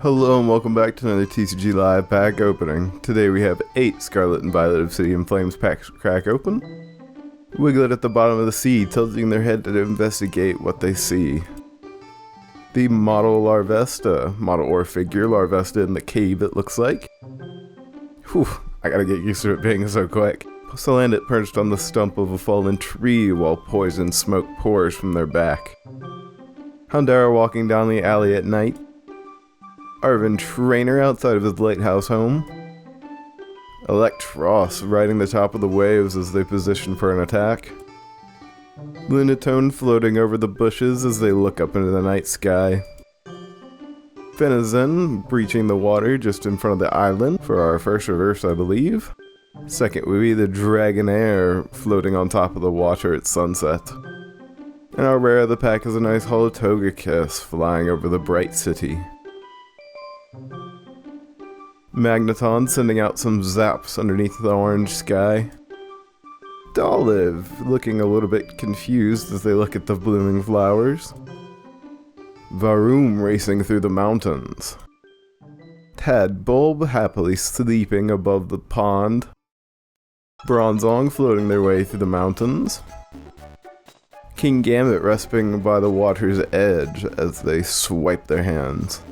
Hello and welcome back to another TCG Live pack opening. Today we have 8 Scarlet and Violet Obsidian Flames packs crack open. Wiglet at the bottom of the sea, tilting their head to investigate what they see. The model Larvesta, model or figure Larvesta in the cave it looks like. Whew, I gotta get used to it being so quick. Salandit perched on the stump of a fallen tree while poison smoke pours from their back. Houndara walking down the alley at night. Arvin Trainer outside of his lighthouse home. Electros riding the top of the waves as they position for an attack. Lunatone floating over the bushes as they look up into the night sky. Fenizen breaching the water just in front of the island for our first reverse, I believe. Second would be the Dragonair floating on top of the water at sunset. And our rare of the pack is a nice Holotogekiss flying over the bright city. Magneton sending out some zaps underneath the orange sky. Dolive looking a little bit confused as they look at the blooming flowers. Varoom racing through the mountains. Tadbulb happily sleeping above the pond. Bronzong floating their way through the mountains. King Gambit resting by the water's edge as they swipe their hands.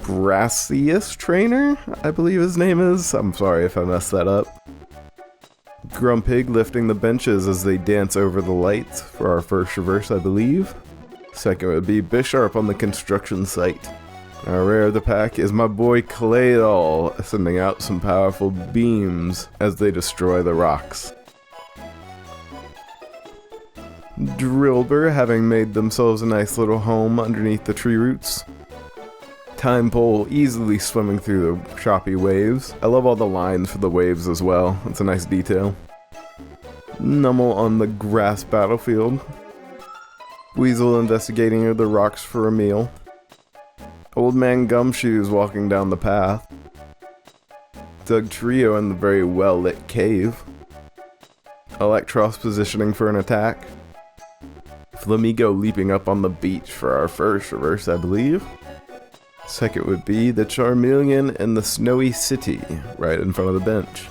Brassius Trainer, I believe his name is. I'm sorry if I messed that up. Grumpig lifting the benches as they dance over the lights for our first reverse, I believe. Second would be Bisharp on the construction site. Our rare of the pack is my boy Claydol, sending out some powerful beams as they destroy the rocks. Drillbur having made themselves a nice little home underneath the tree roots. Time Pole easily swimming through the choppy waves. I love all the lines for the waves as well. It's a nice detail. Nummel on the grass battlefield. Weasel investigating the rocks for a meal. Old Man Gumshoes walking down the path. Dugtrio in the very well-lit cave. Electros positioning for an attack. Flamigo leaping up on the beach for our first reverse, I believe. Second would be the Charmeleon in the snowy city, right in front of the bench.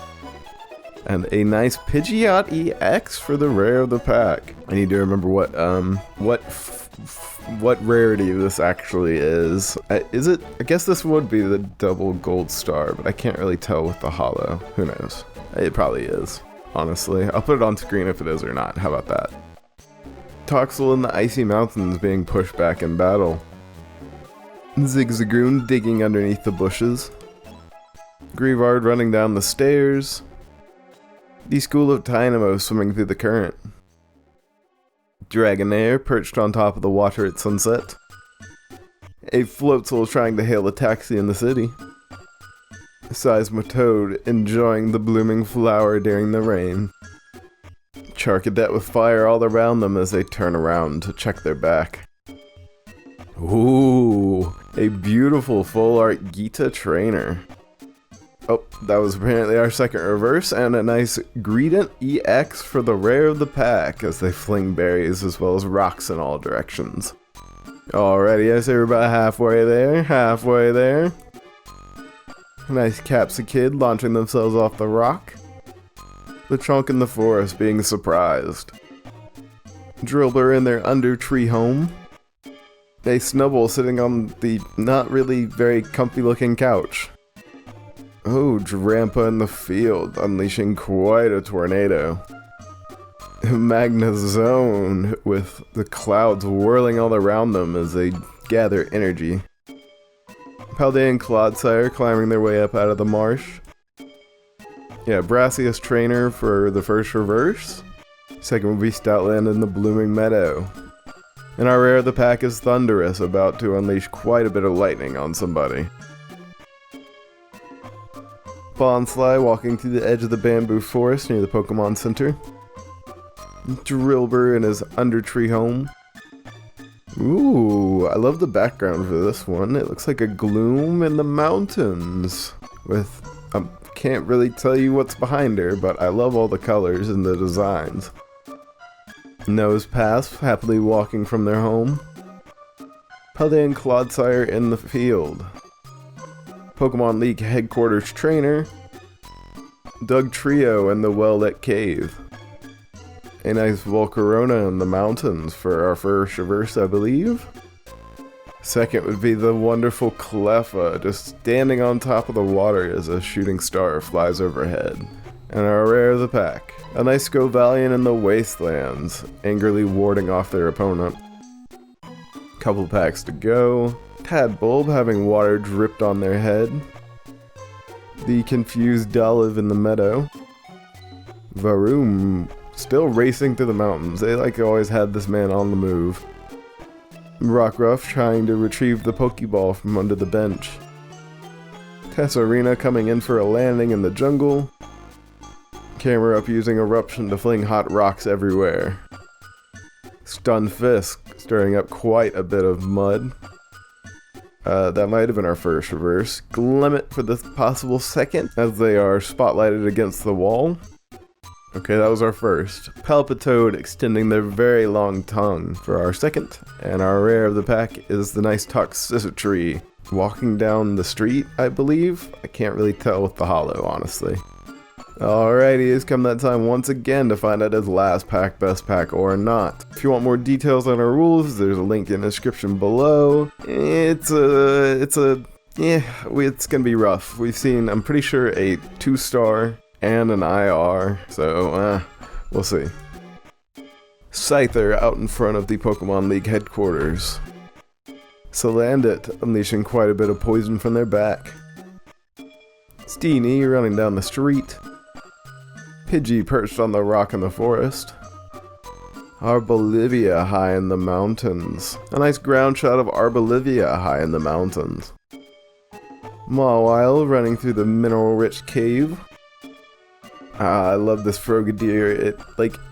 And a nice Pidgeot EX for the rare of the pack. I need to remember what rarity this actually is. Is it? I guess this would be the double gold star, but I can't really tell with the holo. Who knows? It probably is, honestly. I'll put it on screen if it is or not. How about that? Toxel in the icy mountains being pushed back in battle. Zigzagoon digging underneath the bushes. Grievard running down the stairs. The School of Dynamo swimming through the current. Dragonair perched on top of the water at sunset. A Floatzel trying to hail a taxi in the city. Seismitoad enjoying the blooming flower during the rain. Charcadet with fire all around them as they turn around to check their back. Ooh, a beautiful full art Gita Trainer. Oh, that was apparently our second reverse, and a nice Greedent EX for the rare of the pack as they fling berries as well as rocks in all directions. Alrighty, I say we're about halfway there. Nice Capsicid launching themselves off the rock. The Chunk in the forest being surprised. Drillbur in their under tree home. A Snubbull sitting on the not really very comfy looking couch. Oh, Drampa in the field, unleashing quite a tornado. Magnezone with the clouds whirling all around them as they gather energy. Paldean Clodsire climbing their way up out of the marsh. Yeah, Brassius Trainer for the first reverse. Second would be Stoutland in the blooming meadow. And our rare of the pack is Thunderous, about to unleash quite a bit of lightning on somebody. Bonsly walking through the edge of the bamboo forest near the Pokemon Center. Drillbur in his undertree home. Ooh, I love the background for this one. It looks like a gloom in the mountains. With, can't really tell you what's behind her, but I love all the colors and the designs. Nosepass happily walking from their home. Hellion Clodsire in the field. Pokemon League Headquarters Trainer. Doug Trio in the well-lit cave. A nice Volcarona in the mountains for our first reverse, I believe. Second would be the wonderful Cleffa, just standing on top of the water as a shooting star flies overhead. And our rare of the pack, a nice Scovalion in the wastelands, angrily warding off their opponent. Couple packs to go. Tadbulb having water dripped on their head. The confused Dolive in the meadow. Varoom still racing through the mountains. They always had this man on the move. Rockruff trying to retrieve the Pokeball from under the bench. Tessarena coming in for a landing in the jungle. Camerupt using Eruption to fling hot rocks everywhere. Stunfisk stirring up quite a bit of mud. That might have been our first reverse. Glimmet for the possible second, as they are spotlighted against the wall. Okay, that was our first. Palpitoad extending their very long tongue for our second. And our rare of the pack is the nice Toxicity, walking down the street, I believe. I can't really tell with the holo, honestly. Alrighty, it's come that time once again to find out his last pack, best pack, or not. If you want more details on our rules, there's a link in the description below. It's gonna be rough. We've seen, I'm pretty sure, a 2-star and an IR, so we'll see. Scyther out in front of the Pokemon League headquarters. Salandit unleashing quite a bit of poison from their back. Steenie running down the street. Pidgey perched on the rock in the forest. Arbolivia high in the mountains. A nice ground shot of Arbolivia high in the mountains. Mawile running through the mineral-rich cave. I love this Frogadier.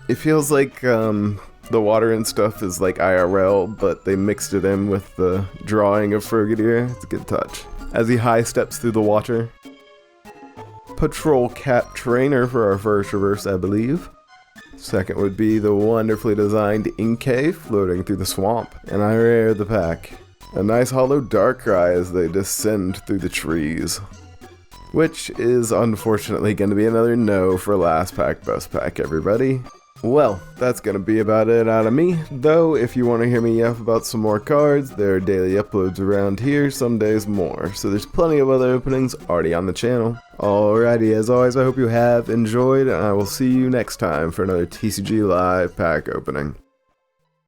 It feels like the water and stuff is like IRL, but they mixed it in with the drawing of Frogadier. It's a good touch. As he high steps through the water. Patrol Cat Trainer for our first reverse, I believe. Second would be the wonderfully designed Inkay floating through the swamp. And I rare the pack. A nice hollow Darkrai as they descend through the trees. Which is unfortunately going to be another no for last pack, best pack, everybody. Well, that's going to be about it out of me, though if you want to hear me yap about some more cards, there are daily uploads around here, some days more, so there's plenty of other openings already on the channel. Alrighty, as always, I hope you have enjoyed, and I will see you next time for another TCG Live pack opening.